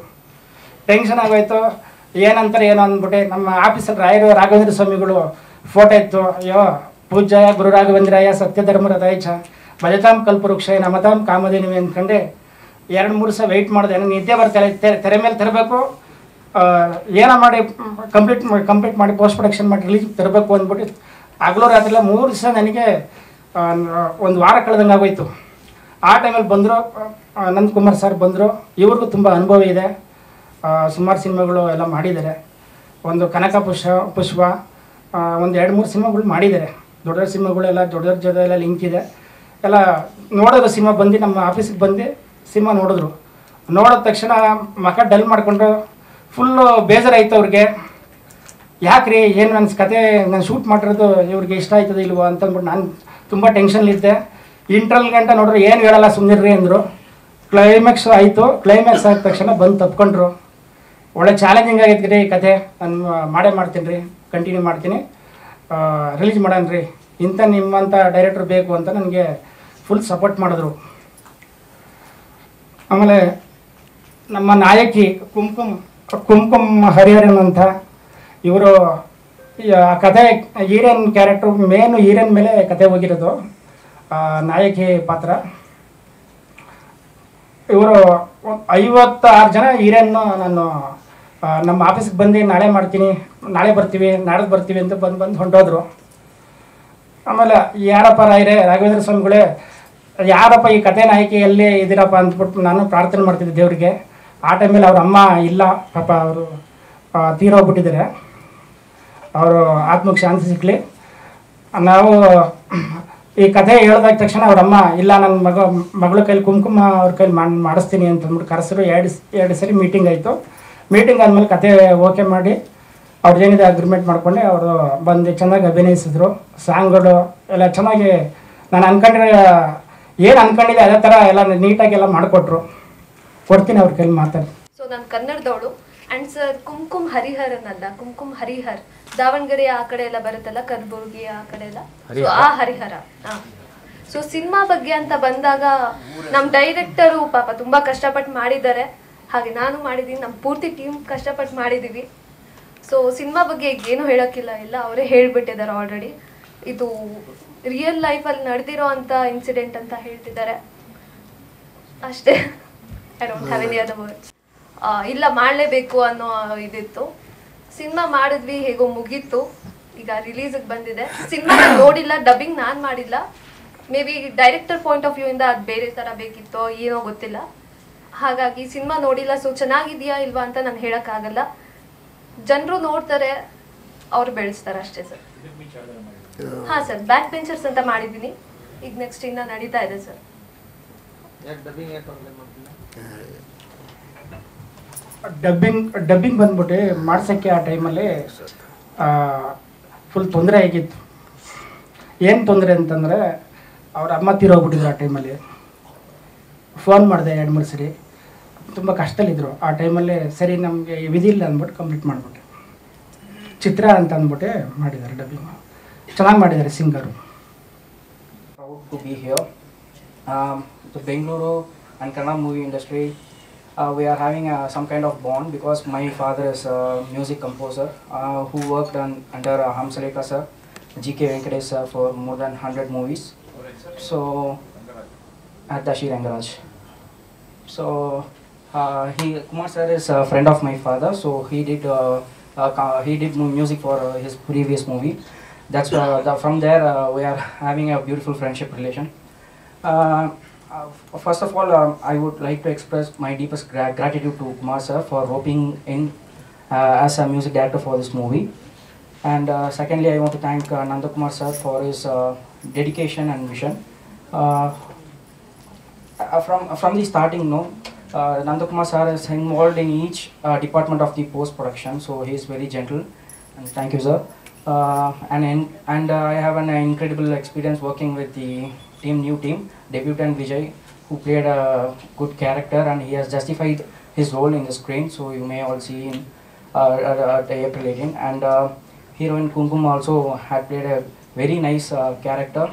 ಏನಂತಾರೆ ಏನೋ ಅಂದ್ಬಿಟ್ಟೆ. ನಮ್ಮ ಆಫೀಸಲ್ಲಿ ರಾಘವೇಂದ್ರ ಸ್ವಾಮಿಗಳು ಫೋಟೋ ಇತ್ತು. ಅಯ್ಯೋ ಪೂಜ್ಯಾಯ ಗುರು ರಾಘವೇಂದ್ರಾಯ ಸತ್ಯಧರ್ಮರಥಾಯ ಚ ಭಜತಾಂ ಕಲ್ಪವೃಕ್ಷಾಯ ನಮತಾಂ ಕಾಮಧೇನುವೆ ಅಂದ್ಕೊಂಡೆ 2-3 ಸಲ ವೆಯ್ಟ್ ಮಾಡಿದೆ. ನನಗೆ ನಿದ್ದೆ ಬರ್ತಾರೆ, ತೆರೆ ಮೇಲೆ ತರಬೇಕು, ಏನೋ ಮಾಡಿ ಕಂಪ್ಲೀಟ್ ಮಾಡಿ ಪೋಸ್ಟ್ ಪ್ರೊಡಕ್ಷನ್ ಮಾಡಿ ರಿಲೀಸ್ ತರಬೇಕು ಅಂದ್ಬಿಟ್ಟು ಹಗಲು ರಾತ್ರಿ 3 ದಿವಸ ನನಗೆ ಒಂದು ವಾರ ಕಳೆದಂಗೆ ಆಗೋಯ್ತು. ಆ ಟೈಮಲ್ಲಿ ಬಂದರು ನಂದಕುಮಾರ್ ಸರ್ ಬಂದರು. ಇವ್ರಿಗೂ ತುಂಬ ಅನುಭವ ಇದೆ, ಸುಮಾರು ಸಿನಿಮಾಗಳು ಎಲ್ಲ ಮಾಡಿದ್ದಾರೆ. ಒಂದು ಕನಕ ಪುಷ್ಪ ಒಂದು 2-3 ಸಿನಿಮಾಗಳು ಮಾಡಿದ್ದಾರೆ. ದೊಡ್ಡ ಸಿನಿಮಾಗಳೆಲ್ಲ ದೊಡ್ಡ ಜೊತೆ ಎಲ್ಲ ಲಿಂಕ್ ಇದೆ. ಎಲ್ಲ ನೋಡೋದು ಸಿನಿಮಾ ಬಂದು ನಮ್ಮ ಆಫೀಸಿಗೆ ಬಂದು ಸಿನಿಮಾ ನೋಡಿದ್ರು. ನೋಡಿದ ತಕ್ಷಣ ಮಕ ಡಲ್ ಮಾಡಿಕೊಂಡು ಫುಲ್ಲು ಬೇಜಾರಾಯ್ತು ಅವ್ರಿಗೆ. ಯಾಕ್ರಿ ಏನು ನನ್ನ ಕತೆ ನಾನು ಶೂಟ್ ಮಾಡಿರೋದು ಇವ್ರಿಗೆ ಇಷ್ಟ ಆಯ್ತದೆ ಇಲ್ವೋ ಅಂತಂದ್ಬಿಟ್ಟು ನಾನು ತುಂಬ ಟೆನ್ಷನ್ಲಿದ್ದೆ. ಇಂಟ್ರಲ್ ಗಂಟ ನೋಡ್ರಿ ಏನು ಹೇಳಲ್ಲ ಸುಮ್ಮನಿರ್ರಿ ಅಂದರು. ಕ್ಲೈಮ್ಯಾಕ್ಸ್ ಆಯಿತು. ಕ್ಲೈಮ್ಯಾಕ್ಸ್ ಆದ ತಕ್ಷಣ ಬಂದು ತಪ್ಕೊಂಡ್ರು. ಒಳ್ಳೆ ಚಾಲೆಂಜಿಂಗ್ ಆಗೈತೆ ರೀ ಈ ಕತೆ, ನಾನು ಮಾಡ್ತೀನಿ ರೀ, ಕಂಟಿನ್ಯೂ ಮಾಡ್ತೀನಿ, ರಿಲೀಸ್ ಮಾಡೋಣ ರೀ, ಇಂಥ ನಿಮ್ಮಂಥ ಡೈರೆಕ್ಟ್ರ್ ಬೇಕು ಅಂತ ನನಗೆ ಫುಲ್ ಸಪೋರ್ಟ್ ಮಾಡಿದ್ರು. ಆಮೇಲೆ ನಮ್ಮ ನಾಯಕಿ ಕುಂಕುಮ್ ಹರಿಹರನ್ ಅಂತ ಇವರು ಕತೆ ಹೀರೋಯಿನ್ ಕ್ಯಾರೆಕ್ಟ್ರು, ಮೇನು ಹೀರೋಯಿನ್ ಮೇಲೆ ಕತೆ ಹೋಗಿರೋದು, ನಾಯಕಿ ಪಾತ್ರ. ಇವರು 56 ಜನ ಹೀರೋಯಿನ್ನು ನಾನು ನಮ್ಮ ಆಫೀಸ್ಗೆ ಬಂದು ನಾಳೆ ಬರ್ತೀವಿ ನಾಡ್ದು ಬರ್ತೀವಿ ಅಂತ ಬಂದು ಹೊಂಟೋದ್ರು. ಆಮೇಲೆ ಯಾರಪ್ಪ ರಾಘವೇಂದ್ರ ಸ್ವಾಮಿಗಳೇ, ಯಾರಪ್ಪ ಈ ಕತೆ ನಾಯಕಿ ಎಲ್ಲಿ ಇದ್ದೀರಪ್ಪ ಅಂದ್ಬಿಟ್ಟು ನಾನು ಪ್ರಾರ್ಥನೆ ಮಾಡ್ತಿದ್ದೆ ದೇವರಿಗೆ. ಆ ಟೈಮಲ್ಲಿ ಅವ್ರ ಅಮ್ಮ ಇಲ್ಲ, ಪಾಪ ಅವರು ತೀರೋಗ್ಬಿಟ್ಟಿದ್ದಾರೆ. ಅವರು ಆತ್ಮಕ್ಕೆ ಶಾಂತಿ ಸಿಕ್ಕಲಿ. ನಾವು ಈ ಕಥೆ ಹೇಳಿದಾಗ ತಕ್ಷಣ ಅವರಮ್ಮ ಇಲ್ಲ, ನನ್ನ ಮಗಳ ಕೈಲಿ ಕುಂಕುಮ ಅವ್ರ ಕೈಲಿ ಮಾಡಿಸ್ತೀನಿ ಅಂತಂದ್ಬಿಟ್ಟು ಕರೆಸರು. ಎರಡು ಸರಿ ಮೀಟಿಂಗ್ ಆಯಿತು. ಮೀಟಿಂಗ್ ಆದಮೇಲೆ ಕತೆ ಓಕೆ ಮಾಡಿ ಅವ್ರದ್ದೇನಿದೆ ಅಗ್ರಿಮೆಂಟ್ ಮಾಡ್ಕೊಂಡೆ. ಅವರು ಬಂದು ಚೆನ್ನಾಗಿ ಅಭಿನಯಿಸಿದ್ರು. ಸಾಂಗ್ಗಳು ಎಲ್ಲ ಚೆನ್ನಾಗಿ ನಾನು ಏನು ಅನ್ಕೊಂಡಿದ್ದೆ ಅದೇ ಥರ ಎಲ್ಲ ನೀಟಾಗಿ ಎಲ್ಲ ಮಾಡಿಕೊಟ್ರು. ಕೊಡ್ತೀನಿ ಅವ್ರ ಕೈಲಿ ಮಾತಾಡಿ. ಸೊ ನಾನು ಕನ್ನಡದವಳು. ಆ್ಯಂಡ್ ಸರ್ ಕುಂಕುಮ್ ಹರಿಹರನ್ ಅಲ್ಲ, ಕುಂಕುಮ್ ಹರಿಹರ್, ದಾವಣಗೆರೆ ಆ ಕಡೆ ಎಲ್ಲ ಬರುತ್ತಲ್ಲ, ಕಲಬುರ್ಗಿ ಆ ಕಡೆ ಎಲ್ಲ, ಸೊ ಆ ಹರಿಹರ. ಸೊ ಸಿನಿಮಾ ಬಗ್ಗೆ ಅಂತ ಬಂದಾಗ ನಮ್ಮ ಡೈರೆಕ್ಟರು ಪಾಪ ತುಂಬ ಕಷ್ಟಪಟ್ಟು ಮಾಡಿದ್ದಾರೆ. ಹಾಗೆ ನಾನು ಮಾಡಿದ್ದೀನಿ, ನಮ್ಮ ಪೂರ್ತಿ ಟೀಮ್ ಕಷ್ಟಪಟ್ಟು ಮಾಡಿದ್ದೀವಿ. ಸೊ ಸಿನಿಮಾ ಬಗ್ಗೆ ಈಗ ಏನೂ ಹೇಳೋಕ್ಕಿಲ್ಲ, ಎಲ್ಲ ಅವರೇ ಹೇಳಿಬಿಟ್ಟಿದ್ದಾರೆ ಆಲ್ರೆಡಿ. ಇದು ರಿಯಲ್ ಲೈಫಲ್ಲಿ ನಡೆದಿರೋ ಅಂಥ ಇನ್ಸಿಡೆಂಟ್ ಅಂತ ಹೇಳ್ತಿದ್ದಾರೆ ಅಷ್ಟೇ. I don't have any other words. ಇಲ್ಲ ಮಾಡಲೇಬೇಕು ಅನ್ನೋ ಇದಿತ್ತು. ಸಿನಿಮಾ ಮಾಡಿದ್ವಿ, ಹೇಗೋ ಮುಗೀತು, ಈಗ ರಿಲೀಸಿಗೆ ಬಂದಿದೆ. ಸಿನಿಮಾ ನೋಡಿಲ್ಲ, ಡಬ್ಬಿಂಗ್ ನಾನು ಮಾಡಿಲ್ಲ. May be director point of view ಇಂದ ಅದು ಬೇರೆ ಥರ ಬೇಕಿತ್ತೋ ಏನೋ ಗೊತ್ತಿಲ್ಲ. ಹಾಗಾಗಿ ಸಿನಿಮಾ ನೋಡಿಲ್ಲ. ಸೊ ಚೆನ್ನಾಗಿದೆಯಾ ಇಲ್ವಾ ಅಂತ ನಾನು ಹೇಳೋಕ್ಕಾಗಲ್ಲ. ಜನರು ನೋಡ್ತಾರೆ, ಅವ್ರು ಬೆಳೆಸ್ತಾರೆ ಅಷ್ಟೇ ಸರ್. ಹಾಂ ಸರ್, ಬ್ಯಾಕ್ ಬೆಂಚರ್ಸ್ ಅಂತ ಮಾಡಿದ್ದೀನಿ. ಈಗ ನೆಕ್ಸ್ಟ್ ಇನ್ನ ನಡೀತಾ ಇದೆ ಸರ್. ಡಬ್ಬಿಂಗ್ ಬಂದ್ಬಿಟ್ಟು ಮಾಡ್ಸೋಕ್ಕೆ ಆ ಟೈಮಲ್ಲಿ ಫುಲ್ ತೊಂದರೆ ಆಗಿತ್ತು. ಏನು ತೊಂದರೆ ಅಂತಂದರೆ ಅವ್ರ ಅಮ್ಮ ತೀರೋಗ್ಬಿಟ್ಟಿದ್ರು ಆ ಟೈಮಲ್ಲಿ. ಫೋನ್ ಮಾಡಿದೆ 2-3 ಸರಿ, ತುಂಬ ಕಷ್ಟದಲ್ಲಿದ್ದರು ಆ ಟೈಮಲ್ಲಿ. ಸರಿ ನಮಗೆ ವಿಧಿಲ್ಲ ಅಂದ್ಬಿಟ್ಟು ಕಂಪ್ಲೀಟ್ ಮಾಡಿಬಿಟ್ಟೆ. ಚಿತ್ರ ಅಂತ ಅಂದ್ಬಿಟ್ಟೆ ಮಾಡಿದ್ದಾರೆ ಡಬ್ಬಿಂಗ್. ಚೆನ್ನಾಗಿ ಮಾಡಿದ್ದಾರೆ ಸಿಂಗರು. Proud to be here. The Bengaluru and Kannada movie industry, we are having some kind of bond because my father is a music composer who worked under Hamsalekha sir, G.K. Venkatesh sir for more than 100 movies. So at Dashi Rangaraj. So Kumar sir is a friend of my father, so he did music for his previous movie. That's from there we are having a beautiful friendship relation. First of all, I would like to express my deepest gratitude to Kumar sir for roping in as a music director for this movie. And secondly, I want to thank Nandakumar sir for his dedication and vision. From the starting, Nandakumar sir is involved in each department of the post-production, so he is very gentle. And thank you, sir. And I have an incredible experience working with the new team, debutant Vijay, who played a good character and he has justified his role in the screen. So you may all see in April 18. And heroine Kumkum also had played a very nice character.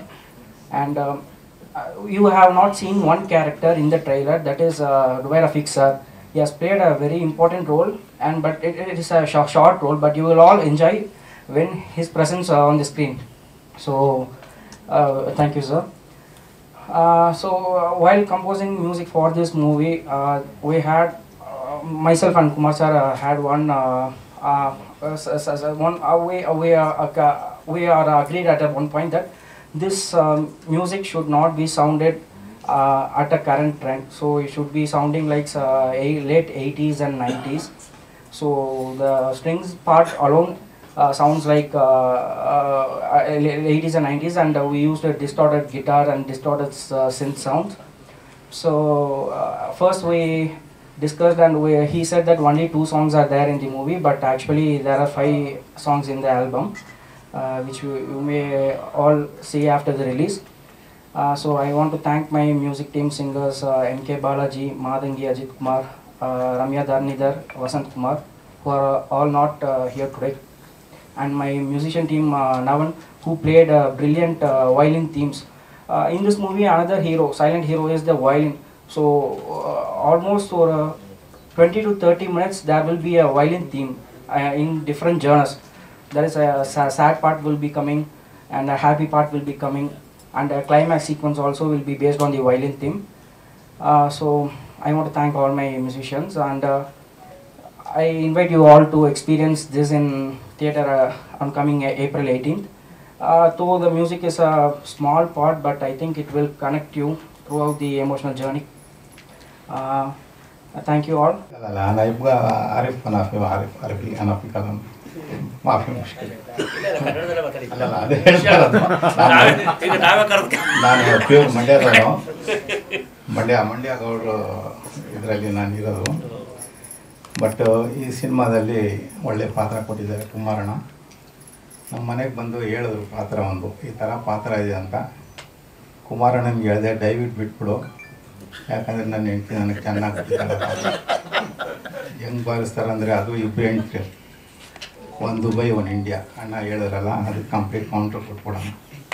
And you have not seen one character in the trailer, that is Dubai Rafiq sir. He has played a very important role, but it is a short role, but you will all enjoy when his presence on the screen. So thank you, sir. While composing music for this movie, we had myself and Kumar sir had we are agreed at one point that this music should not be sounded at a current trend, so it should be sounding like late 80s and 90s. So the strings part alone sounds like 80s and 90s, and we used a distorted guitar and distorted synth sounds. So first we discussed, and he said that only 2 songs are there in the movie, but actually there are 5 songs in the album, which you may all see after the release. So I want to thank my music team singers M.K. Balaji, Madangi, Ajit Kumar, Ramya Dharnidhar, Vasant Kumar, who are all not here today. And my musician team Navan, who played brilliant violin themes. In this movie, another hero, silent hero, is the violin. So almost for 20 to 30 minutes there will be a violin theme in different genres. There is a sad part will be coming, and a happy part will be coming, and a climax sequence also will be based on the violin theme. So I want to thank all my musicians, and I invite you all to experience this in theatre on coming April 18th. Though the music is a small part, but I think it will connect you throughout the emotional journey. Thank you all. أنا يبغى أعرف أنا في أنا في كلام ما في مشكلة. لا هذا ನಾನು pure ಮಂಡ್ಯದವನು. Mandya ಗೌಡ್ರು ಇದರಲ್ಲಿ ನಾನು ಇರೋದು. But ಈ ಸಿನಿಮಾದಲ್ಲಿ ಒಳ್ಳೆ ಪಾತ್ರ ಕೊಟ್ಟಿದ್ದಾರೆ ಕುಮಾರಣ್ಣ. ನಮ್ಮ ಮನೆಗೆ ಬಂದು ಹೇಳಿದ್ರು ಪಾತ್ರ ಈ ಥರ ಪಾತ್ರ ಇದೆ ಅಂತ. ಕುಮಾರಣ್ಣನಿಗೆ ಹೇಳಿದೆ ದಯವಿಟ್ಟು ಬಿಟ್ಬಿಡು, ಯಾಕಂದರೆ ನನ್ನ ಹೆಂಡತಿ ನನಗೆ ಚೆನ್ನಾಗಿ ಗೊತ್ತಿಲ್ಲ. ಹೆಂಗೆ ಭಾವಿಸ್ತಾರಂದರೆ ಅದು 2 ಹೆಂಡ್ತಿ, ಒಂದು ದುಬೈ ಒಂದು ಇಂಡಿಯಾ. ಅಣ್ಣ ಹೇಳಿದ್ರಲ್ಲ, ಅದು ಕಂಪ್ಲೀಟ್ ಕೌಂಟ್ರ್ ಕೊಟ್ಬಿಡೋಣ,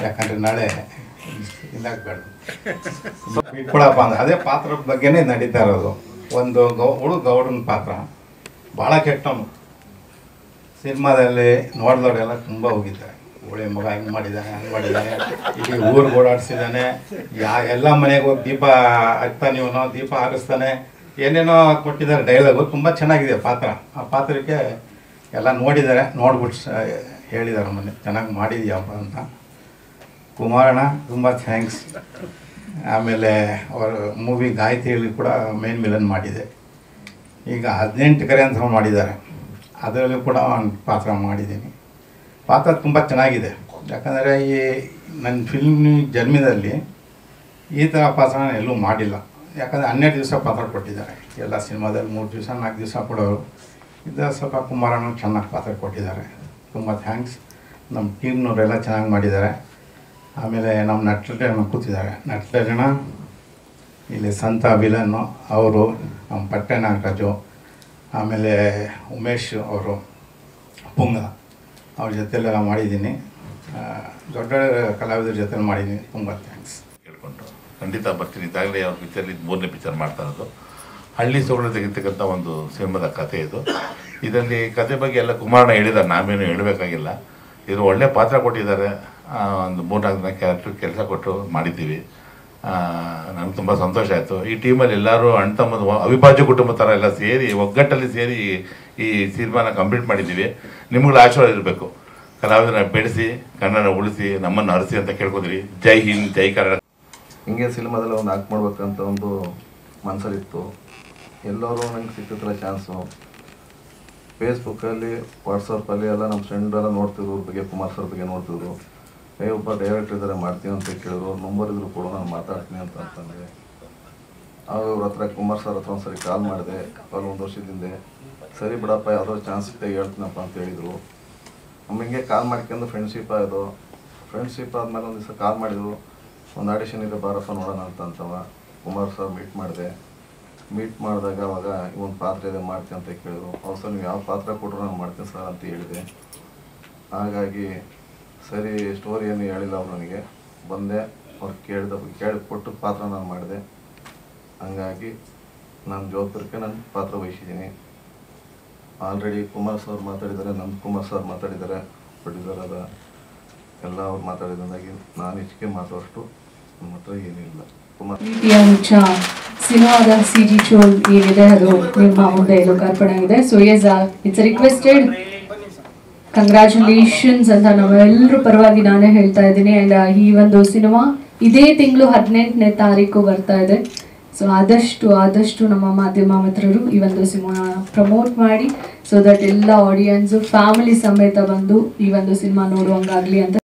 ಯಾಕಂದರೆ ನಾಳೆ ಇದಾಗಬೇಡ ಬಿಟ್ಬಿಡಪ್ಪ ಅಂದ್ರೆ ಅದೇ ಪಾತ್ರದ ಬಗ್ಗೆನೇ ನಡೀತಾ ಇರೋದು. ಒಂದು ಗೌಡನ ಪಾತ್ರ ಭಾಳ ಕೆಟ್ಟವನು. ಸಿನಿಮಾದಲ್ಲಿ ನೋಡಿದವರೆಲ್ಲ ತುಂಬ ಹೋಗಿದ್ದಾರೆ. ಒಳ್ಳೆ ಮಗ ಹಿಂಗೆ ಮಾಡಿದ್ದಾನೆ, ಹಂಗೆ ಮಾಡಿದ್ದಾನೆ, ಇಡೀ ಊರು ಓಡಾಡಿಸಿದ್ದಾನೆ, ಎಲ್ಲ ಮನೆಗೆ ಹೋಗಿ ದೀಪ ಹಚ್ತಾನೆ, ಇವನು ದೀಪ ಹಾಕಿಸ್ತಾನೆ, ಏನೇನೋ ಕೊಟ್ಟಿದ್ದಾರೆ ಡೈಲಾಗು. ತುಂಬ ಚೆನ್ನಾಗಿದೆ ಪಾತ್ರ. ಆ ಪಾತ್ರಕ್ಕೆ ಎಲ್ಲ ನೋಡಿದ್ದಾರೆ, ನೋಡ್ಬಿಟ್ಟು ಹೇಳಿದ್ದಾರೆ ಮೊನ್ನೆ ಚೆನ್ನಾಗಿ ಮಾಡಿದ್ಯಪ್ಪ ಅಂತ. ಕುಮಾರಣ್ಣ ತುಂಬ ಥ್ಯಾಂಕ್ಸ್. ಆಮೇಲೆ ಅವರ ಮೂವಿ ಗಾಯತ್ರಿಯಲ್ಲಿ ಕೂಡ ಮೇನ್ ವಿಲನ್ ಮಾಡಿದೆ. ಈಗ 18 ಕರೆ ಅಂತ ಮಾಡಿದ್ದಾರೆ, ಅದರಲ್ಲೂ ಕೂಡ ಒಂದು ಪಾತ್ರ ಮಾಡಿದ್ದೀನಿ. ಪಾತ್ರ ತುಂಬ ಚೆನ್ನಾಗಿದೆ. ಯಾಕಂದರೆ ಈ ನನ್ನ ಫಿಲ್ಮ್ ಜನ್ಮದಲ್ಲಿ ಈ ಥರ ಪಾತ್ರ ನಾನು ಎಲ್ಲೂ ಮಾಡಿಲ್ಲ. ಯಾಕಂದರೆ 12 ದಿವಸ ಪಾತ್ರ ಕೊಟ್ಟಿದ್ದಾರೆ. ಎಲ್ಲ ಸಿನಿಮಾದಲ್ಲಿ 3 ದಿವಸ 4 ದಿವಸ ಕೊಡೋರು. ಇದರ ಸ್ವಲ್ಪ ಕುಮಾರಣ್ಣ ಚೆನ್ನಾಗಿ ಪಾತ್ರ ಕೊಟ್ಟಿದ್ದಾರೆ. ತುಂಬ ಥ್ಯಾಂಕ್ಸ್. ನಮ್ಮ ಟೀಮ್ನವರೆಲ್ಲ ಚೆನ್ನಾಗಿ ಮಾಡಿದ್ದಾರೆ. ಆಮೇಲೆ ನಮ್ಮ ನಟರಣ್ಣ ಕೂತಿದ್ದಾರೆ. ನಟರಣ್ಣ ಇಲ್ಲಿ ಸಂತ ವಿಲನ್ನು ಅವರು, ನಮ್ಮ ಪಟ್ಟೆ ನಾಗರಾಜು, ಆಮೇಲೆ ಉಮೇಶ್ ಅವರು, ಪುಂಗ ಅವ್ರ ಜೊತೆಲೆಲ್ಲ ಮಾಡಿದ್ದೀನಿ. ದೊಡ್ಡ ಕಲಾವಿದರ ಜೊತೆ ಮಾಡಿದ್ದೀನಿ. ತುಂಬ ಥ್ಯಾಂಕ್ಸ್. ಕೇಳ್ಕೊಂಡು ಖಂಡಿತ ಬರ್ತೀನಿ. ಇದಾಗಲೇ ಅವ್ರ ಪಿಕ್ಚರ್ಲಿ 3ನೇ ಪಿಕ್ಚರ್ ಮಾಡ್ತಾ ಇರೋದು. ಹಳ್ಳಿ ಸೊಗಡು ತೆಗಿತಕ್ಕಂಥ ಒಂದು ಸಿನಿಮಾದ ಕಥೆ ಇದು. ಇದರಲ್ಲಿ ಕತೆ ಬಗ್ಗೆ ಎಲ್ಲ ಕುಮಾರಣ್ಣ ಹೇಳಿದ್ದಾರೆ, ನಾವೇನು ಹೇಳಬೇಕಾಗಿಲ್ಲ. ಇದು ಒಳ್ಳೆ ಪಾತ್ರ ಕೊಟ್ಟಿದ್ದಾರೆ. ಒಂದು 3-4 ದಿನ ಕೆಲಸ ಕೊಟ್ಟು ಮಾಡಿದ್ದೀವಿ. ನನಗೆ ತುಂಬ ಸಂತೋಷ ಆಯಿತು. ಈ ಟೀಮಲ್ಲಿ ಎಲ್ಲರೂ ಅಣ್ಣ ತಮ್ಮದು ಅವಿಭಾಜ್ಯ ಕುಟುಂಬ ಥರ ಎಲ್ಲ ಸೇರಿ ಒಗ್ಗಟ್ಟಲ್ಲಿ ಸೇರಿ ಈ ಸಿನಿಮಾನ ಕಂಪ್ಲೀಟ್ ಮಾಡಿದ್ದೀವಿ. ನಿಮ್ಗಳ ಆಶೀರ್ವಾದ ಇರಬೇಕು. ಕಲಾವಿದರನ್ನ ಬೆಳೆಸಿ, ಕನ್ನಡ ಉಳಿಸಿ, ನಮ್ಮನ್ನು ಹರಿಸಿ ಅಂತ ಕೇಳ್ಕೊತೀವಿ. ಜೈ ಹಿಂದ್, ಜೈ ಕನ್ನಡ. ಹಿಂಗೆ ಸಿನಿಮಾದಲ್ಲಿ ಒಂದು ಆ್ಯಕ್ಟ್ ಮಾಡ್ಬೇಕಂತ ಒಂದು ಮನಸ್ಸಲ್ಲಿತ್ತು. ಎಲ್ಲರೂ ನಂಗೆ ಸಿಕ್ಕಿದ್ರೆ ಚಾನ್ಸು. ಫೇಸ್ಬುಕ್ಕಲ್ಲಿ, ವಾಟ್ಸಪ್ಪಲ್ಲಿ ಎಲ್ಲ ನಮ್ಮ ಫ್ರೆಂಡೆಲ್ಲ ನೋಡ್ತಿದ್ರು, ಅವ್ರ ಬಗ್ಗೆ, ಕುಮಾರ್ ಸರ್ ಬಗ್ಗೆ ನೋಡ್ತಿದ್ರು. ಒಬ್ಬ ಡೈರೆಕ್ಟರ್ ಇದ್ದಾರೆ ಮಾಡ್ತೀನಿ ಅಂತ ಕೇಳಿದ್ರು. ನಂಬರ್ ಇದ್ರು ಕೂಡ ನಾನು ಮಾತಾಡ್ತೀನಿ ಅಂತಂದರೆ ಅವ್ರ ಹತ್ರ ಕುಮಾರ್ ಸರ್ ಹತ್ರ ಒಂದ್ಸರಿ ಕಾಲ್ ಮಾಡಿದೆ. ಒಂದು ವರ್ಷದಿಂದ ಸರಿ ಬಿಡಪ್ಪ, ಯಾವುದೋ ಚಾನ್ಸ್ ಸಿಗ್ತಾಗ ಹೇಳ್ತೀನಪ್ಪ ಅಂತ ಹೇಳಿದರು. ನಮಗೆ ಕಾಲ್ ಮಾಡ್ಕೊಂಡು ಫ್ರೆಂಡ್ಶಿಪ್ ಆಯಿತು. ಫ್ರೆಂಡ್ಶಿಪ್ ಆದಮೇಲೆ ಒಂದು ದಿವಸ ಕಾಲ್ ಮಾಡಿದ್ರು. ಒಂದು ಆಡಿಷನ್ ಇದೆ ಬಾರಪ್ಪ ನೋಡೋಣ ಅಂತವ. ಕುಮಾರ್ ಸರ್ ಮೀಟ್ ಮಾಡಿದಾಗ ಅವಾಗ ಒಂದು ಪಾತ್ರ ಇದೆ ಮಾಡ್ತೀನಿ ಅಂತ ಕೇಳಿದ್ರು. ಅವ್ರು ಸರ್ ನೀವು ಯಾವ ಪಾತ್ರ ಕೊಟ್ಟರು ನಾನು ಮಾಡ್ತೀನಿ ಸರ್ ಅಂತ ಹೇಳಿದೆ. ಹಾಗಾಗಿ ಸರಿ ಸ್ಟೋರಿ ಏನು ಹೇಳಿಲ್ಲ ಅವ್ರು ನನಗೆ. ಬಂದೆ, ಅವ್ರು ಕೇಳಿ ಕೊಟ್ಟು ಪಾತ್ರ ನಾನು ಮಾಡಿದೆ. ಹಂಗಾಗಿ ನನ್ನ ಜವಾಬ್ದಾರಿಗೆ ನಾನು ಪಾತ್ರ ವಹಿಸಿದ್ದೀನಿ. ಆಲ್ರೆಡಿ ಕುಮಾರ್ ಸರ್ ಮಾತಾಡಿದ್ದಾರೆ, ನಂದಕುಮಾರ್ ಸರ್ ಮಾತಾಡಿದ್ದಾರೆ, ಪ್ರೊಡ್ಯೂಸರ್ ಅದ ಎಲ್ಲ ಅವ್ರು ಮಾತಾಡಿದಾಗಿ ನಾನು ಹೆಚ್ಚಿಗೆ ಮಾತಾಡೋಷ್ಟು ನಮ್ಮ ಹತ್ರ ಏನಿಲ್ಲ. ಸಿನಿಮಾದ CG ಚೋಲ್ ಏನಿದೆ ಅದು ನಿಮ್ಮ ಮುಂದೆ ಲೋಕಾರ್ಪಣೆ ಆಗಿದೆ. So it's requested. ಕಂಗ್ರ್ಯಾಚುಲೇಷನ್ಸ್ ಅಂತ ನಾವೆಲ್ಲರೂ ಪರವಾಗಿ ನಾನೇ ಹೇಳ್ತಾ ಇದ್ದೀನಿ. ಆ್ಯಂಡ್ ಈ ಒಂದು ಸಿನಿಮಾ ಇದೇ ತಿಂಗಳು 18ನೇ ತಾರೀಕು ಬರ್ತಾ ಇದೆ. ಸೊ ಆದಷ್ಟು ನಮ್ಮ ಮಾಧ್ಯಮ ಮಿತ್ರರು ಈ ಒಂದು ಸಿನಿಮಾ ಪ್ರಮೋಟ್ ಮಾಡಿ, ಸೊ ದಟ್ ಎಲ್ಲ ಆಡಿಯನ್ಸು ಫ್ಯಾಮಿಲಿ ಸಮೇತ ಬಂದು ಈ ಒಂದು ಸಿನಿಮಾ ನೋಡುವಂಗಾಗಲಿ ಅಂತ